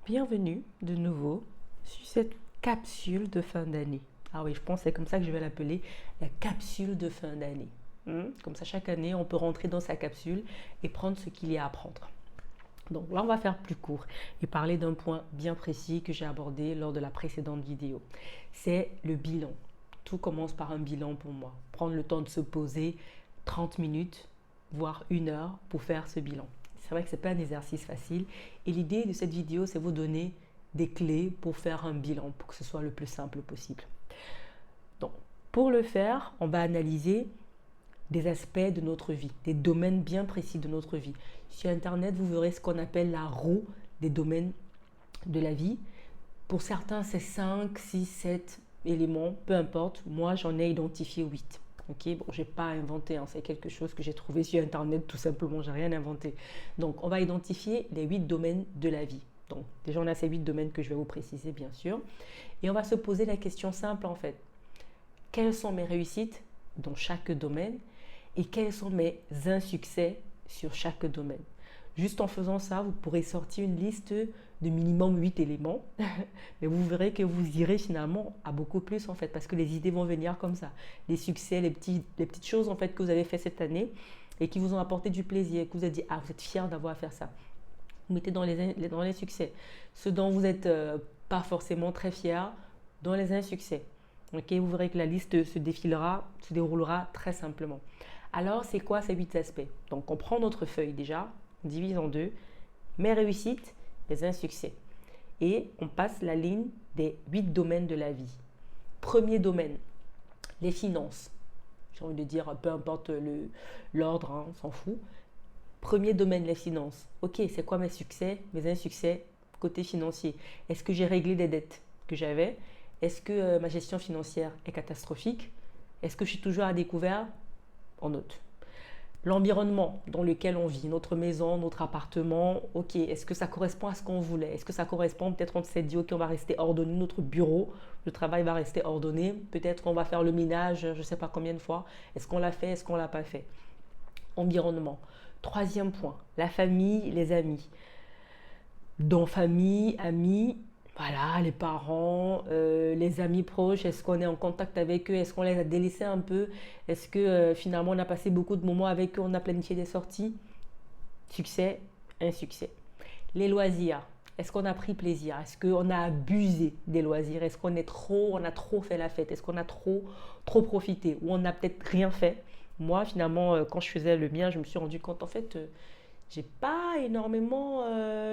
Bienvenue de nouveau sur cette capsule de fin d'année. Ah oui, je pense que c'est comme ça que je vais l'appeler, la capsule de fin d'année. Comme ça, chaque année, on peut rentrer dans sa capsule et prendre ce qu'il y a à prendre. Donc là, on va faire plus court et parler d'un point bien précis que j'ai abordé lors de la précédente vidéo. C'est le bilan. Tout commence par un bilan pour moi. Prendre le temps de se poser 30 minutes, voire 1 heure pour faire ce bilan. C'est vrai que ce n'est pas un exercice facile et l'idée de cette vidéo, c'est vous donner des clés pour faire un bilan, pour que ce soit le plus simple possible. Donc, pour le faire, on va analyser des aspects de notre vie, des domaines bien précis de notre vie. Sur Internet, vous verrez ce qu'on appelle la roue des domaines de la vie. Pour certains, c'est 5, 6, 7 éléments, peu importe. Moi, j'en ai identifié 8. Ok, bon, je n'ai pas inventé, hein, c'est quelque chose que j'ai trouvé sur Internet, tout simplement, j'ai rien inventé. Donc, on va identifier les 8 domaines de la vie. Donc, déjà, on a ces 8 domaines que je vais vous préciser, bien sûr. Et on va se poser la question simple, en fait. Quelles sont mes réussites dans chaque domaine et quels sont mes insuccès sur chaque domaine? Juste en faisant ça, vous pourrez sortir une liste de minimum 8 éléments, mais vous verrez que vous irez finalement à beaucoup plus en fait, parce que les idées vont venir comme ça. Les succès, les petites choses en fait que vous avez fait cette année et qui vous ont apporté du plaisir, que vous avez dit, ah, vous êtes fier d'avoir à faire ça. Vous mettez dans les succès. Ce dont vous n'êtes pas forcément très fier, dans les insuccès. Ok, vous verrez que la liste se déroulera très simplement. Alors, c'est quoi ces 8 aspects? Donc, on prend notre feuille déjà, on divise en deux, mes réussites, les insuccès. Et on passe la ligne des 8 domaines de la vie. Premier domaine, les finances. J'ai envie de dire, peu importe l'ordre, hein, on s'en fout. Premier domaine, les finances. Ok, c'est quoi mes succès, mes insuccès côté financier? Est-ce que j'ai réglé des dettes que j'avais? Est-ce que ma gestion financière est catastrophique? Est-ce que je suis toujours à découvert? En note. L'environnement dans lequel on vit, notre maison, notre appartement, ok, est-ce que ça correspond à ce qu'on voulait? Est-ce que ça correspond? Peut-être on s'est dit, ok, on va rester ordonné, notre bureau, le travail va rester ordonné. Peut-être qu'on va faire le ménage, je ne sais pas combien de fois. Est-ce qu'on l'a fait? Est-ce qu'on ne l'a pas fait? Environnement. Troisième point, la famille, les amis. Dans famille, amis, voilà, les parents, les amis proches, est-ce qu'on est en contact avec eux? Est-ce qu'on les a délaissés un peu? Est-ce que finalement on a passé beaucoup de moments avec eux, on a planifié des sorties? Succès, insuccès. Les loisirs, est-ce qu'on a pris plaisir? Est-ce qu'on a abusé des loisirs? Est-ce on a trop fait la fête? Est-ce qu'on a trop profité? Ou on n'a peut-être rien fait? Moi, finalement, quand je faisais le mien, je me suis rendu compte, en fait, j'ai pas énormément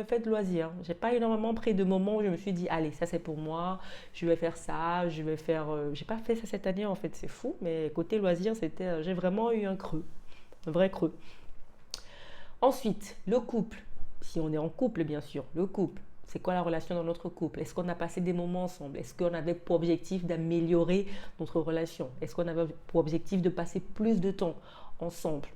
fait de loisirs. J'ai pas énormément pris de moments où je me suis dit, allez, ça c'est pour moi, je vais faire ça, je vais faire. J'ai pas fait ça cette année en fait, c'est fou, mais côté loisirs, j'ai vraiment eu un creux, un vrai creux. Ensuite, le couple. Si on est en couple, bien sûr, le couple. C'est quoi la relation dans notre couple? Est-ce qu'on a passé des moments ensemble? Est-ce qu'on avait pour objectif d'améliorer notre relation? Est-ce qu'on avait pour objectif de passer plus de temps ensemble?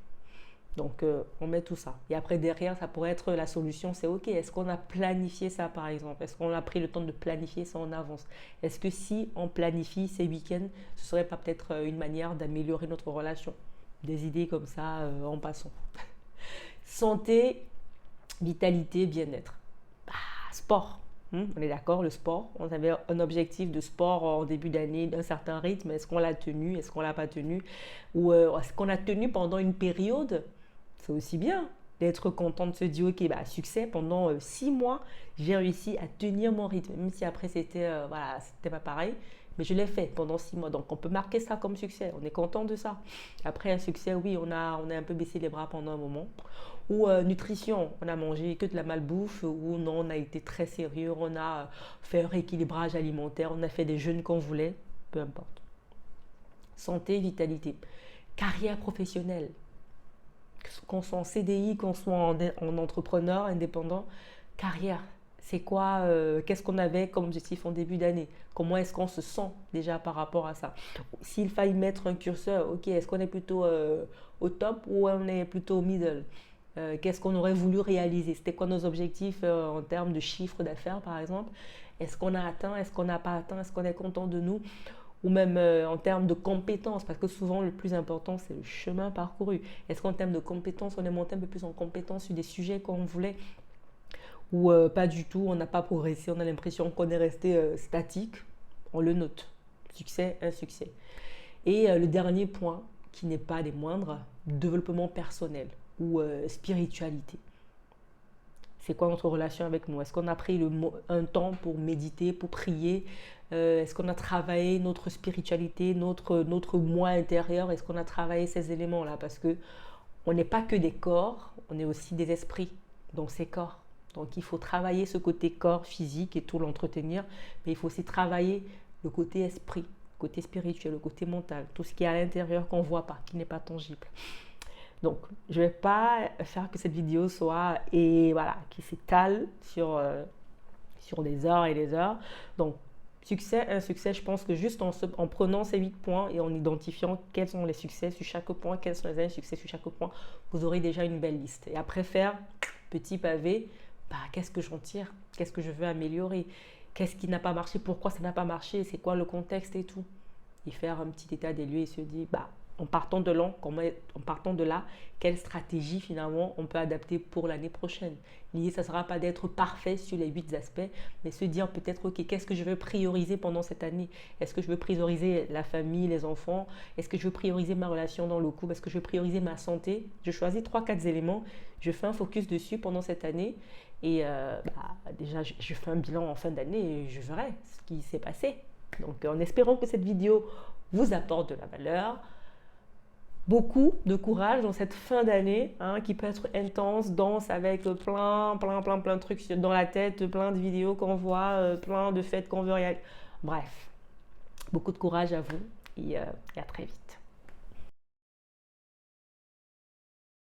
Donc, on met tout ça. Et après, derrière, ça pourrait être la solution, c'est OK. Est-ce qu'on a planifié ça, par exemple? Est-ce qu'on a pris le temps de planifier ça en avance? Est-ce que si on planifie ces week-ends, ce serait pas peut-être une manière d'améliorer notre relation? Des idées comme ça en passant. Santé, vitalité, bien-être. Sport. On est d'accord, le sport. On avait un objectif de sport en début d'année d'un certain rythme. Est-ce qu'on l'a tenu? Est-ce qu'on l'a pas tenu? Ou est-ce qu'on a tenu pendant une période? C'est aussi bien d'être content de se dire, ok, bah, succès, pendant 6 mois, j'ai réussi à tenir mon rythme. Même si après, voilà, c'était pas pareil. Mais je l'ai fait pendant 6 mois. Donc, on peut marquer ça comme succès. On est content de ça. Après, un succès, oui, on a un peu baissé les bras pendant un moment. Ou nutrition, on a mangé que de la malbouffe. Ou non, on a été très sérieux. On a fait un rééquilibrage alimentaire. On a fait des jeûnes qu'on voulait. Peu importe. Santé, vitalité. Carrière professionnelle. Qu'on soit en CDI, qu'on soit en entrepreneur, indépendant. Carrière, c'est quoi, qu'est-ce qu'on avait comme objectif en début d'année? Comment est-ce qu'on se sent déjà par rapport à ça? S'il faille mettre un curseur, ok, est-ce qu'on est plutôt au top ou on est plutôt au middle? Qu'est-ce qu'on aurait voulu réaliser? C'était quoi nos objectifs en termes de chiffre d'affaires par exemple? Est-ce qu'on a atteint? Est-ce qu'on n'a pas atteint? Est-ce qu'on est content de nous? Ou même en termes de compétences, parce que souvent le plus important c'est le chemin parcouru. Est-ce qu'en termes de compétences, on est monté un peu plus en compétences sur des sujets qu'on voulait? ou pas du tout, on n'a pas progressé, on a l'impression qu'on est resté statique, on le note. Succès, insuccès. Et le dernier point, qui n'est pas des moindres, développement personnel ou spiritualité. C'est quoi notre relation avec nous? Est-ce qu'on a pris un temps pour méditer, pour prier? Est-ce qu'on a travaillé notre spiritualité, notre moi intérieur? Est-ce qu'on a travaillé ces éléments-là? Parce que on n'est pas que des corps, on est aussi des esprits, donc ces corps. Donc il faut travailler ce côté corps physique et tout l'entretenir, mais il faut aussi travailler le côté esprit, le côté spirituel, le côté mental, tout ce qui est à l'intérieur qu'on ne voit pas, qui n'est pas tangible. Donc, je ne vais pas faire que cette vidéo soit, et voilà, qui s'étale sur des heures et des heures. Donc, succès, insuccès, je pense que juste en prenant ces 8 points et en identifiant quels sont les succès sur chaque point, quels sont les insuccès sur chaque point, vous aurez déjà une belle liste. Et après faire petit pavé, bah, qu'est-ce que j'en tire? Qu'est-ce que je veux améliorer? Qu'est-ce qui n'a pas marché? Pourquoi ça n'a pas marché? C'est quoi le contexte et tout? Et faire un petit état des lieux et se dire, bah, en partant de là, quelle stratégie finalement on peut adapter pour l'année prochaine. L'idée, ça ne sera pas d'être parfait sur les 8 aspects, mais se dire peut-être, ok, qu'est-ce que je veux prioriser pendant cette année? Est-ce que je veux prioriser la famille, les enfants? Est-ce que je veux prioriser ma relation dans le couple? Est-ce que je veux prioriser ma santé? Je choisis 3-4 éléments, je fais un focus dessus pendant cette année et déjà, je fais un bilan en fin d'année et je verrai ce qui s'est passé. Donc, en espérant que cette vidéo vous apporte de la valeur, beaucoup de courage dans cette fin d'année qui peut être intense, dense, avec plein de trucs dans la tête, plein de vidéos qu'on voit, plein de fêtes qu'on veut réaliser. Bref, beaucoup de courage à vous et à très vite.